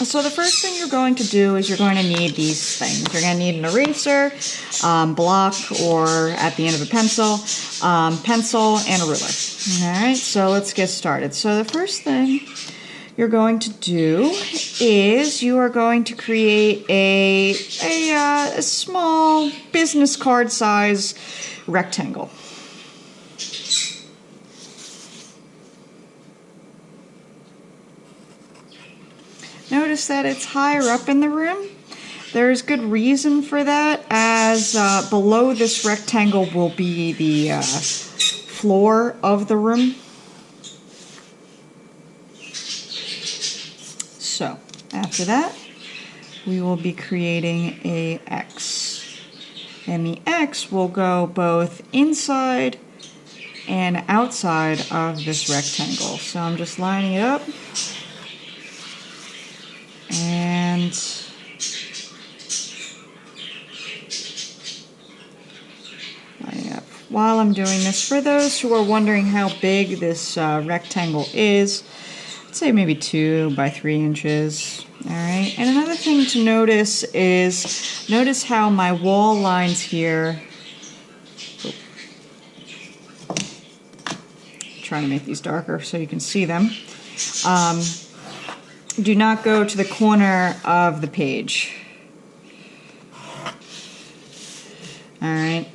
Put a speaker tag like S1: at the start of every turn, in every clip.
S1: So the first thing you're going to do is you're going to need these things. You're going to need an eraser, block, or at the end of a pencil, and a ruler. All right, so let's get started. So the first thing you're going to do is you are going to create a small business card size rectangle. Notice that it's higher up in the room. There's good reason for that, as below this rectangle will be the floor of the room. So after that, we will be creating a X. And the X will go both inside and outside of this rectangle. So I'm just lining it up. And lining up. While I'm doing this, for those who are wondering how big this rectangle is, I'd say maybe 2 by 3 inches. All right. And another thing to notice is, notice how my wall lines here. Trying to make these darker so you can see them. Do not go to the corner of the page. All right.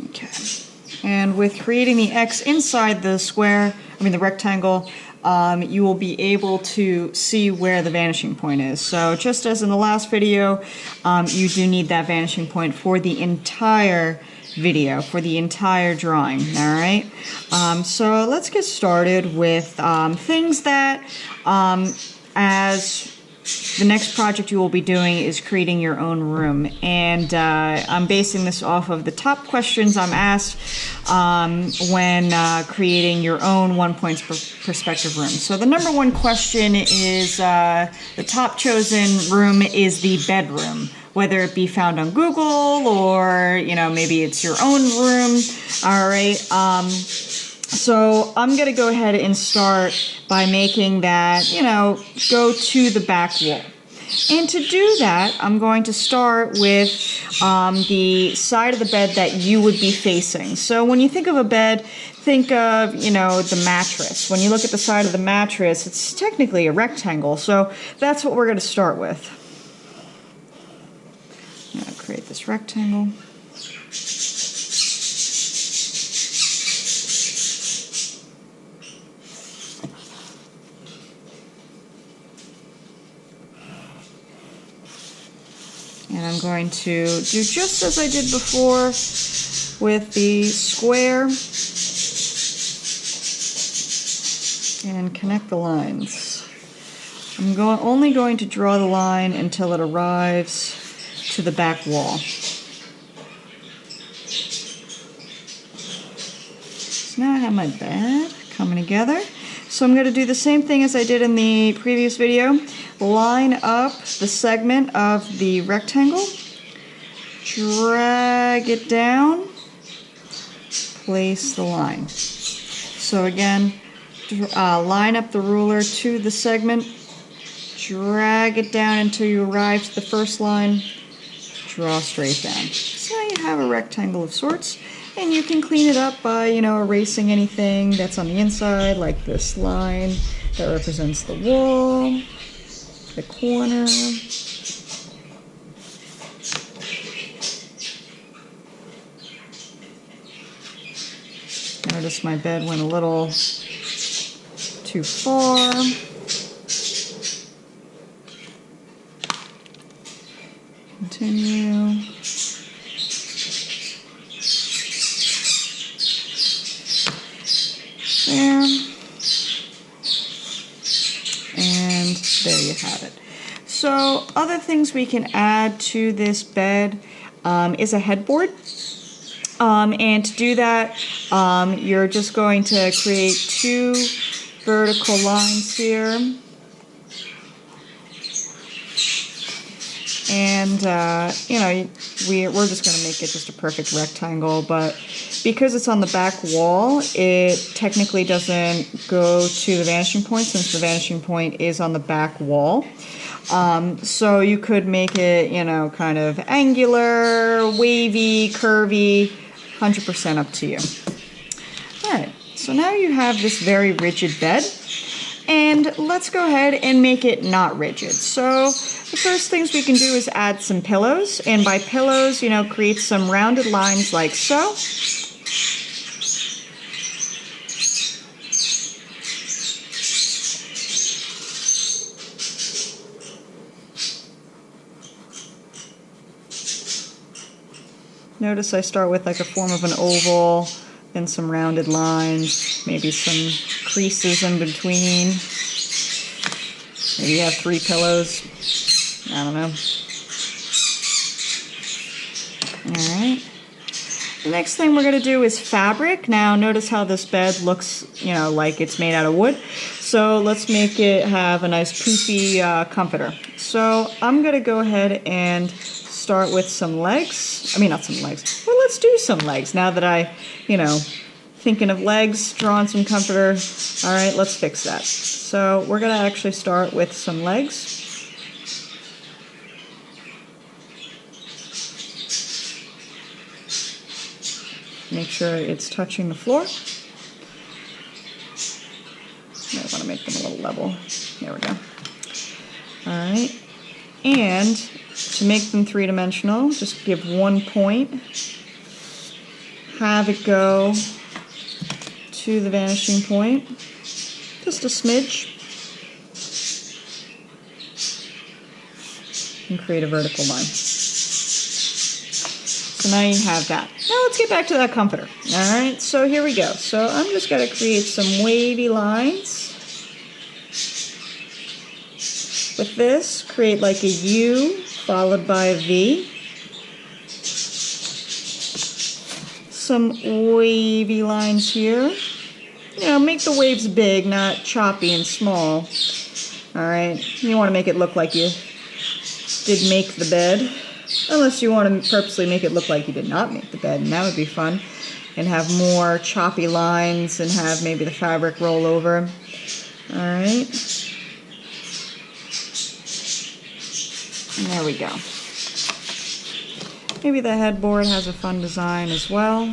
S1: Okay. And with creating the X inside the square, the rectangle, you will be able to see where the vanishing point is. So just as in the last video, you do need that vanishing point for the entire video, for the entire drawing. All right, so let's get started with things that as the next project you will be doing is creating your own room, and I'm basing this off of the top questions I'm asked when creating your own one-point perspective room. So the number one question is, the top chosen room is the bedroom, whether it be found on Google or, maybe it's your own room. All right. So I'm going to go ahead and start by making that, go to the back wall. And to do that, I'm going to start with the side of the bed that you would be facing. So when you think of a bed, think of, the mattress. When you look at the side of the mattress, it's technically a rectangle. So that's what we're going to start with. I'm going to create this rectangle. And I'm going to do just as I did before with the square and connect the lines. I'm only going to draw the line until it arrives to the back wall. So now I have my bed coming together. So I'm going to do the same thing as I did in the previous video. Line up the segment of the rectangle, drag it down, place the line. So again, line up the ruler to the segment, drag it down until you arrive to the first line, draw straight down. So now you have a rectangle of sorts, and you can clean it up by, erasing anything that's on the inside, like this line that represents the wall, the corner. Notice my bed went a little too far. Continue. There. And there you have it. So other things we can add to this bed is a headboard. And to do that, you're just going to create 2 vertical lines here. And, you know, we're just going to make it just a perfect rectangle, but because it's on the back wall, it technically doesn't go to the vanishing point since the vanishing point is on the back wall. So you could make it, you know, kind of angular, wavy, curvy, 100% up to you. All right, so now you have this very rigid bed. And let's go ahead and make it not rigid. So the first things we can do is add some pillows. And by pillows, you know, create some rounded lines like so. Notice I start with like a form of an oval, then some rounded lines, maybe some creases in between. Maybe you have 3 pillows. I don't know. Alright. The next thing we're going to do is fabric. Now notice how this bed looks, you know, like it's made out of wood. So let's make it have a nice poofy comforter. So I'm going to go ahead and start with some legs. I mean, not some legs. Well, let's do some legs now that I, you know, thinking of legs, drawing some comforter. All right, let's fix that. So we're going to actually start with some legs. Make sure it's touching the floor. I want to make them a little level. There we go. All right. And to make them 3-dimensional, just give 1 point. Have it go to the vanishing point. Just a smidge. And create a vertical line. So now you have that. Now let's get back to that comforter. All right, so here we go. So I'm just going to create some wavy lines. With this, create like a U followed by a V. Some wavy lines here. You know, make the waves big, not choppy and small. All right, you want to make it look like you did make the bed. Unless you want to purposely make it look like you did not make the bed, and that would be fun. And have more choppy lines and have maybe the fabric roll over. All right. And there we go. Maybe the headboard has a fun design as well.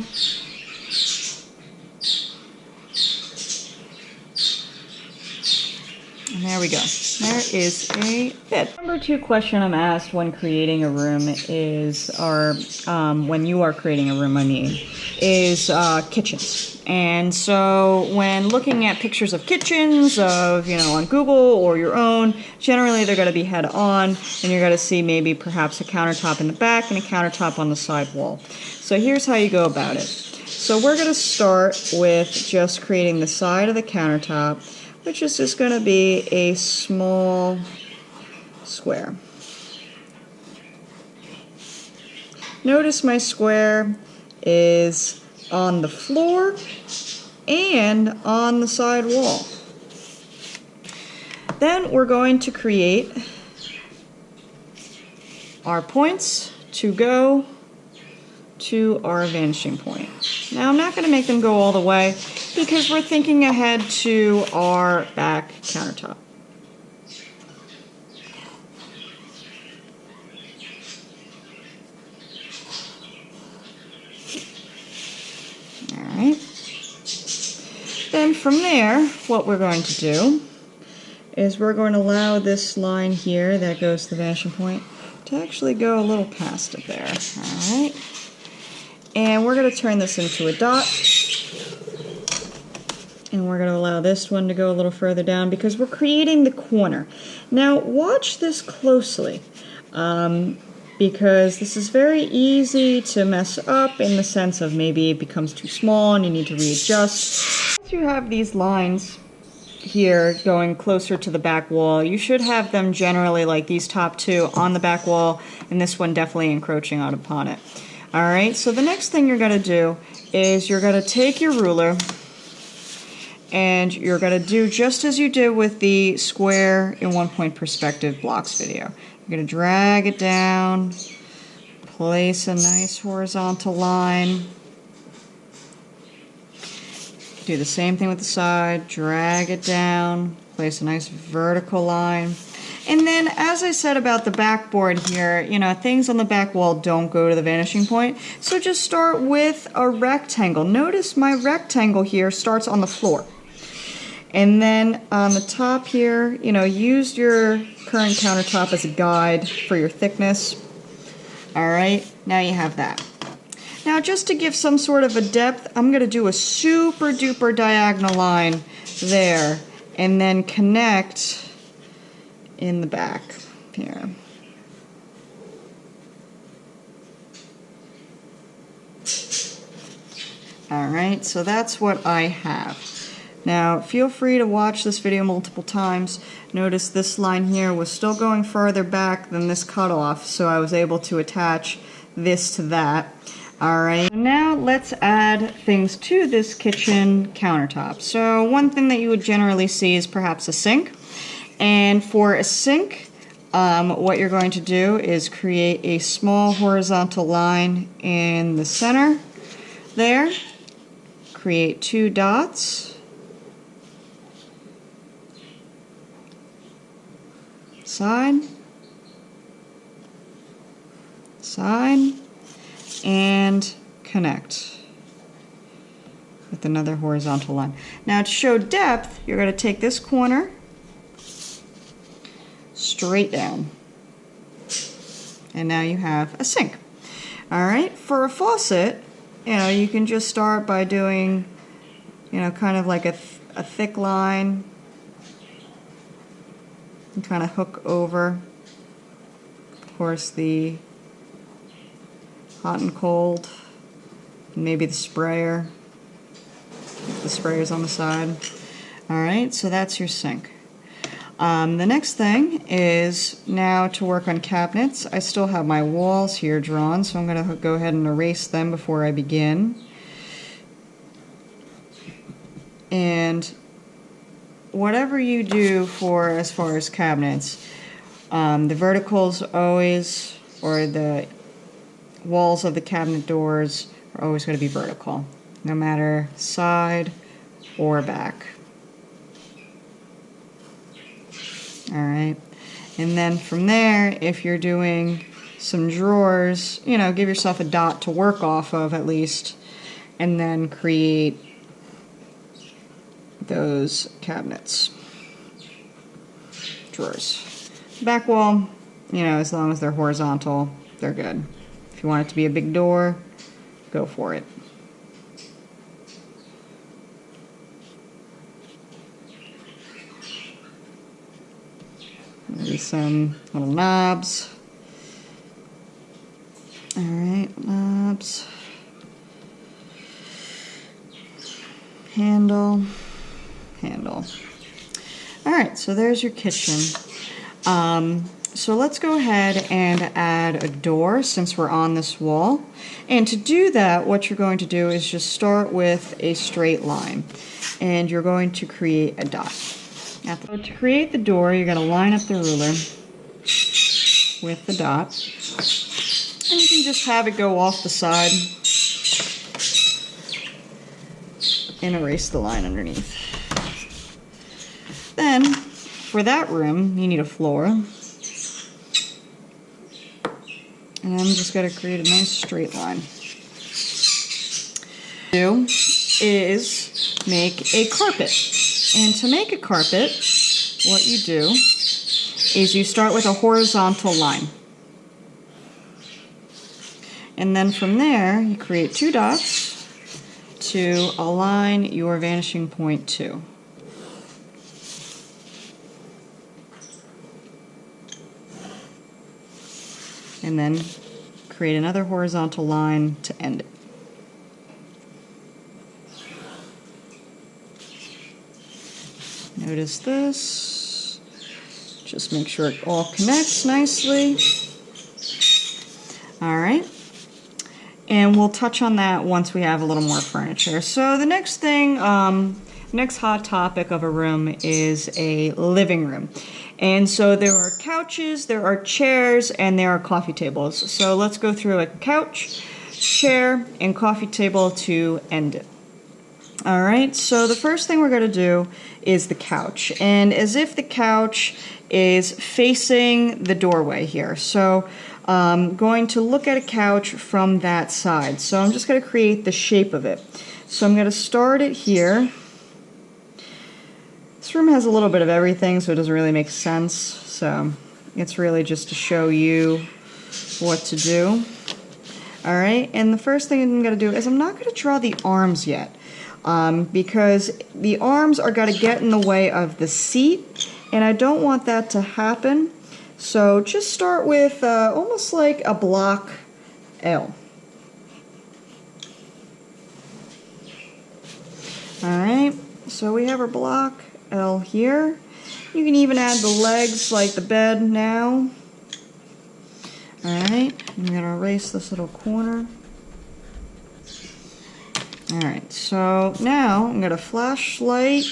S1: And there we go. There is a bed. Number 2 question I'm asked when creating a room is, or when you are creating a room, I mean, is kitchens. And so when looking at pictures of kitchens, of, you know, on Google or your own, generally they're going to be head on, and you're going to see maybe perhaps a countertop in the back and a countertop on the side wall. So here's how you go about it. So we're going to start with just creating the side of the countertop, which is just going to be a small square. Notice my square is on the floor and on the side wall. Then we're going to create our points to go to our vanishing point. Now I'm not going to make them go all the way because we're thinking ahead to our back countertop. Alright. Then from there, what we're going to do is we're going to allow this line here that goes to the vanishing point to actually go a little past it there. Alright. And we're going to turn this into a dot. And we're going to allow this one to go a little further down because we're creating the corner. Now watch this closely because this is very easy to mess up in the sense of maybe it becomes too small and you need to readjust. Once you have these lines here going closer to the back wall, you should have them generally like these top 2 on the back wall and this one definitely encroaching out upon it. Alright, so the next thing you're going to do is you're going to take your ruler and you're going to do just as you did with the square in 1 point perspective blocks video. You're going to drag it down, place a nice horizontal line. Do the same thing with the side, drag it down, place a nice vertical line. And then, as I said about the backboard here, you know, things on the back wall don't go to the vanishing point. So just start with a rectangle. Notice my rectangle here starts on the floor. And then on the top here, you know, use your current countertop as a guide for your thickness. All right, now you have that. Now, just to give some sort of a depth, I'm going to do a super duper diagonal line there and then connect in the back here. All right, so that's what I have. Now, feel free to watch this video multiple times. Notice this line here was still going further back than this cutoff, so I was able to attach this to that. All right, now let's add things to this kitchen countertop. So one thing that you would generally see is perhaps a sink. And for a sink, what you're going to do is create a small horizontal line in the center there. Create 2 dots. Side. Side. And connect with another horizontal line. Now, to show depth, you're going to take this corner straight down, and now you have a sink. All right, for a faucet, you know, you can just start by doing, you know, kind of like a thick line and kind of hook over, of course, the hot and cold, maybe the sprayer, if the sprayer's on the side. All right, so that's your sink. The next thing is now to work on cabinets. I still have my walls here drawn, so I'm going to go ahead and erase them before I begin. And whatever you do for as far as cabinets, the verticals always, or the walls of the cabinet doors are always going to be vertical, no matter side or back. All right, and then from there, if you're doing some drawers, you know, give yourself a dot to work off of at least, and then create those cabinets, drawers. Back wall, you know, as long as they're horizontal, they're good. If you want it to be a big door, go for it. Maybe some little knobs. All right, knobs. Handle. Handle. All right, so there's your kitchen. So let's go ahead and add a door since we're on this wall. And to do that, what you're going to do is just start with a straight line. And you're going to create a dot. So to create the door, you're going to line up the ruler with the dot. And you can just have it go off the side and erase the line underneath. Then, for that room, you need a floor. And I'm just going to create a nice straight line. What you do is make a carpet. And to make a carpet, what you do is you start with a horizontal line. And then from there, you create 2 dots to align your vanishing point to. And then create another horizontal line to end it. Notice this. Just make sure it all connects nicely. All right. And we'll touch on that once we have a little more furniture. So the next thing, next hot topic of a room is a living room. And so there are couches, there are chairs, and there are coffee tables. So let's go through a couch, chair, and coffee table to end it. All right, so the first thing we're going to do is the couch. And as if the couch is facing the doorway here. So I'm going to look at a couch from that side. So I'm just going to create the shape of it. So I'm going to start it here. This room has a little bit of everything, so it doesn't really make sense. So it's really just to show you what to do. All right, and the first thing I'm going to do is I'm not going to draw the arms yet. Because the arms are going to get in the way of the seat, and I don't want that to happen. So just start with almost like a block L. Alright, so we have our block L here. You can even add the legs like the bed now. Alright, I'm going to erase this little corner. Alright, so now I'm going to flashlight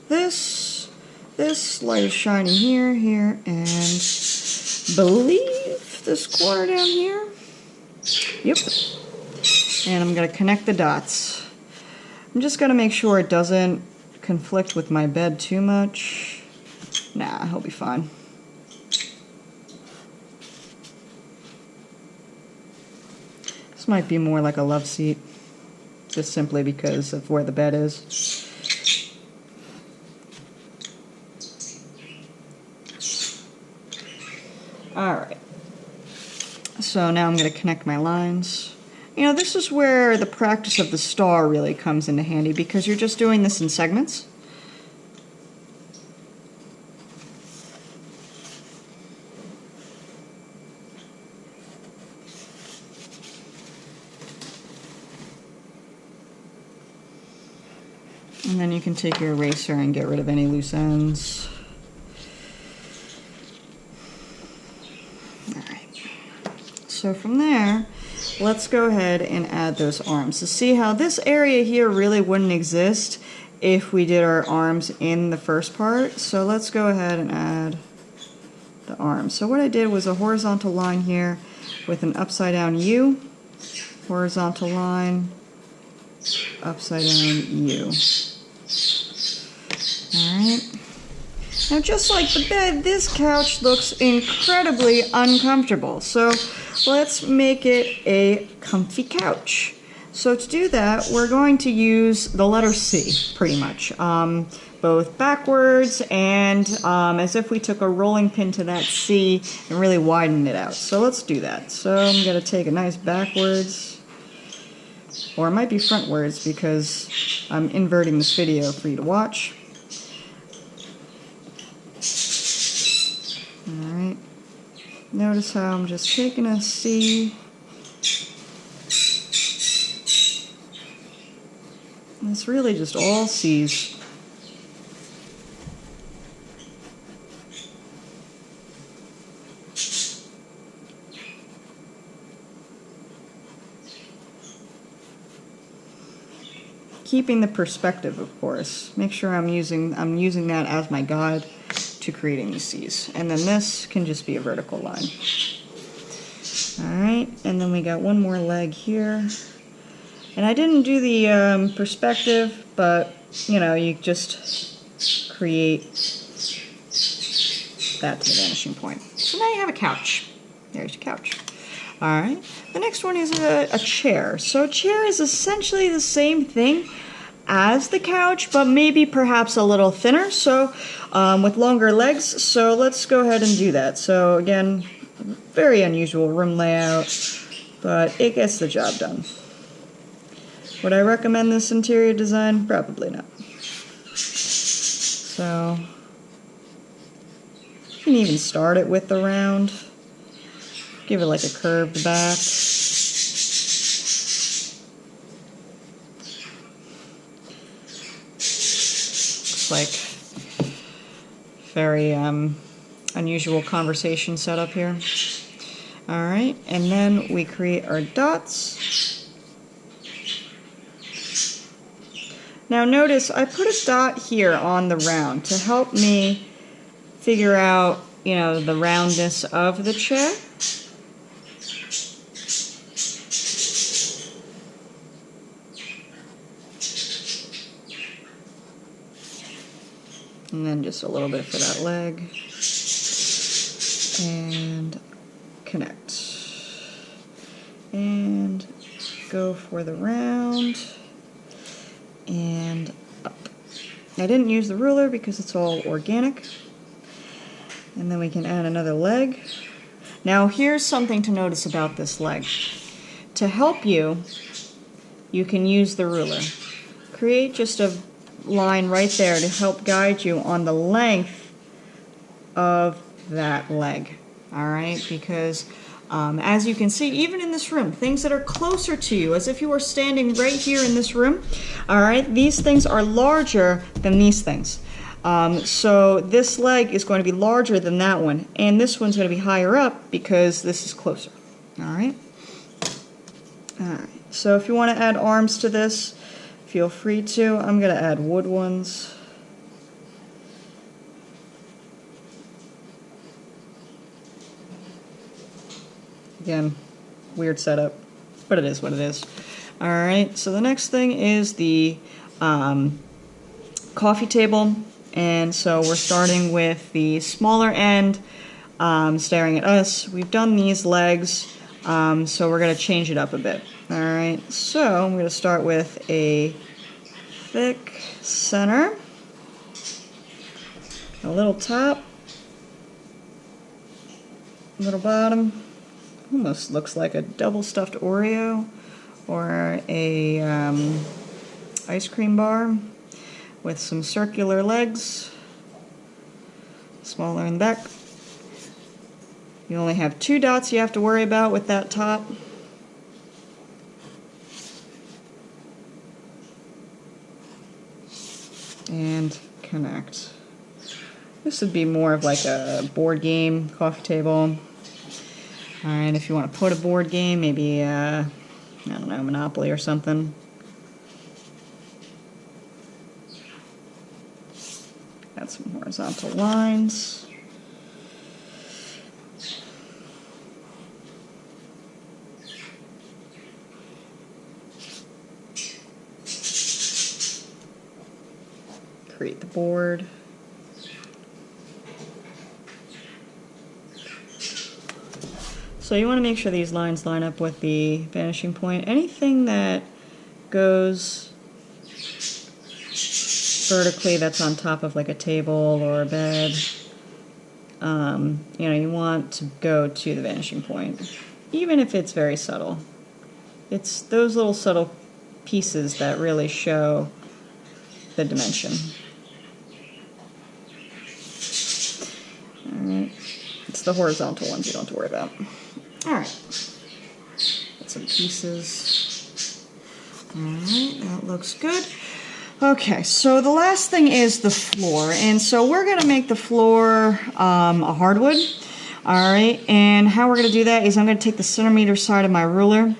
S1: this. This light is shining here, here, and believe this corner down here. Yep. And I'm going to connect the dots. I'm just going to make sure it doesn't conflict with my bed too much. Nah, he'll be fine. This might be more like a love seat. Just simply because of where the bed is. Alright. So now I'm going to connect my lines. You know, this is where the practice of the star really comes into handy because you're just doing this in segments. And then you can take your eraser and get rid of any loose ends. Alright. So from there, let's go ahead and add those arms. So see how this area here really wouldn't exist if we did our arms in the first part. So let's go ahead and add the arms. So what I did was a horizontal line here with an upside down U, horizontal line, upside down U. Alright. Now just like the bed, this couch looks incredibly uncomfortable. So let's make it a comfy couch. So to do that, we're going to use the letter C, pretty much. Both backwards and as if we took a rolling pin to that C and really widened it out. So let's do that. So I'm going to take a nice backwards, or it might be frontwards because I'm inverting this video for you to watch. Alright. Notice how I'm just taking a C. And it's really just all C's. Keeping the perspective, of course. Make sure I'm using that as my guide to creating these C's. And then this can just be a vertical line. Alright, and then we got one more leg here. And I didn't do the perspective, but, you know, you just create that to the vanishing point. So now you have a couch. There's your couch. Alright, the next one is a chair. So a chair is essentially the same thing as the couch, but maybe perhaps a little thinner, so with longer legs. So let's go ahead and do that. So again, very unusual room layout, but it gets the job done. Would I recommend this interior design? Probably not. So you can even start it with the round. Give it like a curved back. Looks like very unusual conversation setup here. Alright, and then we create our dots. Now notice I put a dot here on the round to help me figure out, you know, the roundness of the chair. And then just a little bit for that leg. And connect. And go for the round. And up. I didn't use the ruler because it's all organic. And then we can add another leg. Now here's something to notice about this leg. To help you, you can use the ruler. Create just a line right there to help guide you on the length of that leg. All right, because as you can see, even in this room, things that are closer to you, as if you were standing right here in this room, all right, these things are larger than these things. So this leg is going to be larger than that one, and this one's going to be higher up because this is closer. All right. All right. So if you want to add arms to this, feel free to. I'm going to add wood ones. Again, weird setup, but it is what it is. All right, so the next thing is the coffee table. And so we're starting with the smaller end, staring at us. We've done these legs, so we're going to change it up a bit. All right, so I'm going to start with a thick center, a little top, a little bottom. Almost looks like a double stuffed Oreo or a ice cream bar with some circular legs, smaller in the back. You only have 2 dots you have to worry about with that top. And connect. This would be more of like a board game, coffee table. Alright, if you want to put a board game, maybe, I don't know, Monopoly or something. Add some horizontal lines. Create the board. So you want to make sure these lines line up with the vanishing point. Anything that goes vertically that's on top of like a table or a bed, you know, you want to go to the vanishing point, even if it's very subtle. It's those little subtle pieces that really show the dimension. All right, it's the horizontal ones you don't have to worry about. All right, got some pieces. All right, that looks good. Okay, so the last thing is the floor, and so we're going to make the floor a hardwood. All right, and how we're going to do that is I'm going to take the centimeter side of my ruler,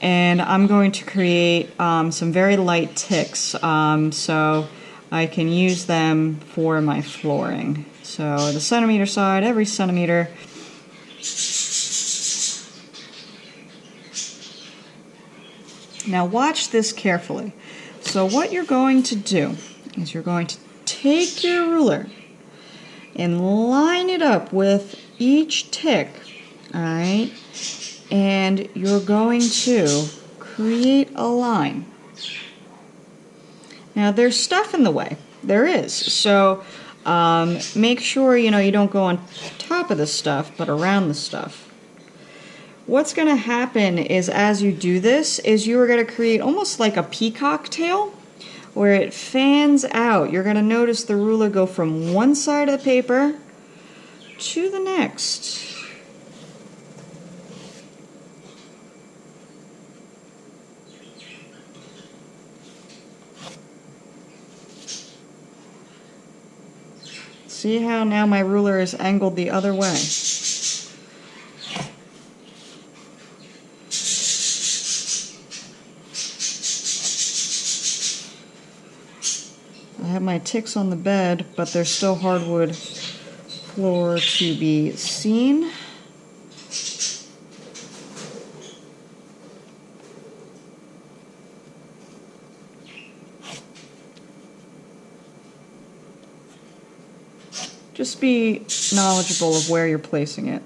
S1: and I'm going to create some very light ticks, so I can use them for my flooring. So the centimeter side, every centimeter. Now watch this carefully. So what you're going to do is you're going to take your ruler and line it up with each tick, all right? And you're going to create a line. Now there's stuff in the way. There is. So make sure you don't go on top of the stuff, but around the stuff. What's going to happen is as you do this is you are going to create almost like a peacock tail where it fans out. You're going to notice the ruler go from one side of the paper to the next. See how now my ruler is angled the other way? I have my ticks on the bed, but there's still hardwood floor to be seen. Just be knowledgeable of where you're placing it.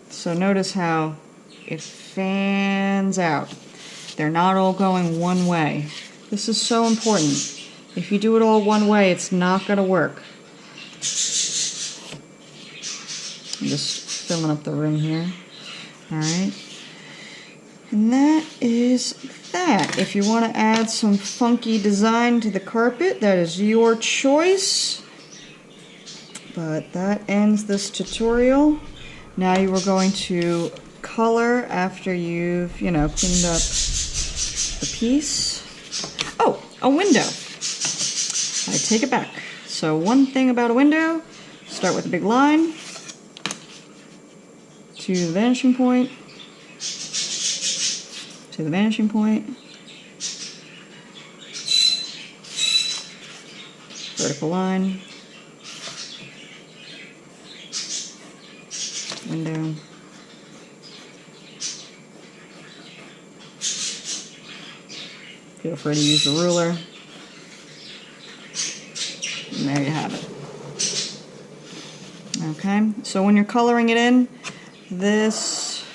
S1: So notice how it fans out. They're not all going one way. This is so important. If you do it all one way, it's not going to work. I'm just filling up the room here. All right. And that is that. If you want to add some funky design to the carpet, that is your choice. But that ends this tutorial. Now you are going to color after you've, cleaned up the piece. Oh, a window. I take it back. So one thing about a window, start with a big line to the vanishing point, to the vanishing point, vertical line, window, feel free to use the ruler, and there you have it. Okay, so when you're coloring it in, this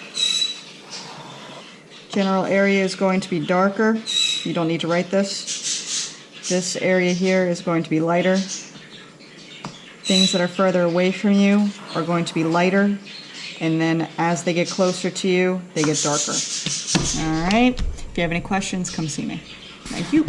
S1: general area is going to be darker. You don't need to write this. This area here is going to be lighter. Things that are further away from you are going to be lighter, and then as they get closer to you, they get darker. All right, if you have any questions, come see me. Thank you.